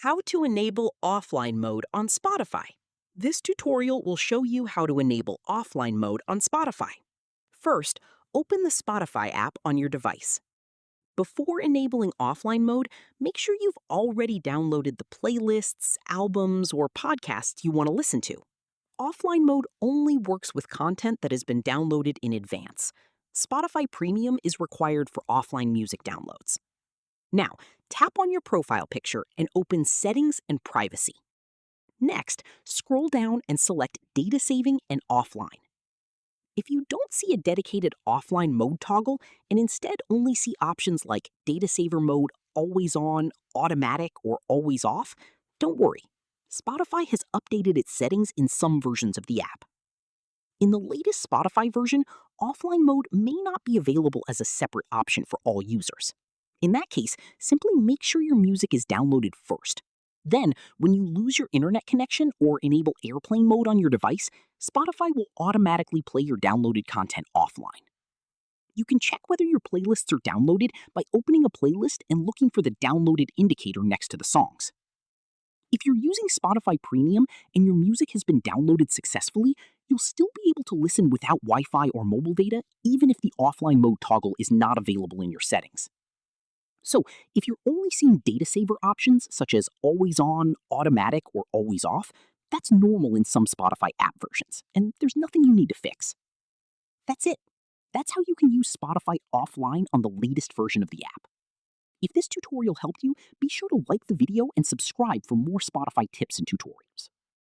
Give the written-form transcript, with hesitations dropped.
How to enable offline mode on Spotify. This tutorial will show you how to enable offline mode on Spotify. First, open the Spotify app on your device. Before enabling offline mode, make sure you've already downloaded the playlists, albums, or podcasts you want to listen to. Offline mode only works with content that has been downloaded in advance. Spotify Premium is required for offline music downloads. Now, tap on your profile picture and open Settings and Privacy. Next, scroll down and select Data Saving and Offline. If you don't see a dedicated offline mode toggle and instead only see options like Data Saver mode, Always On, Automatic, or Always Off, don't worry. Spotify has updated its settings in some versions of the app. In the latest Spotify version, offline mode may not be available as a separate option for all users. In that case, simply make sure your music is downloaded first. Then, when you lose your internet connection or enable airplane mode on your device, Spotify will automatically play your downloaded content offline. You can check whether your playlists are downloaded by opening a playlist and looking for the downloaded indicator next to the songs. If you're using Spotify Premium and your music has been downloaded successfully, you'll still be able to listen without Wi-Fi or mobile data, even if the offline mode toggle is not available in your settings. So, if you're only seeing data saver options such as Always On, Automatic, or Always Off, that's normal in some Spotify app versions, and there's nothing you need to fix. That's it. That's how you can use Spotify offline on the latest version of the app. If this tutorial helped you, be sure to like the video and subscribe for more Spotify tips and tutorials.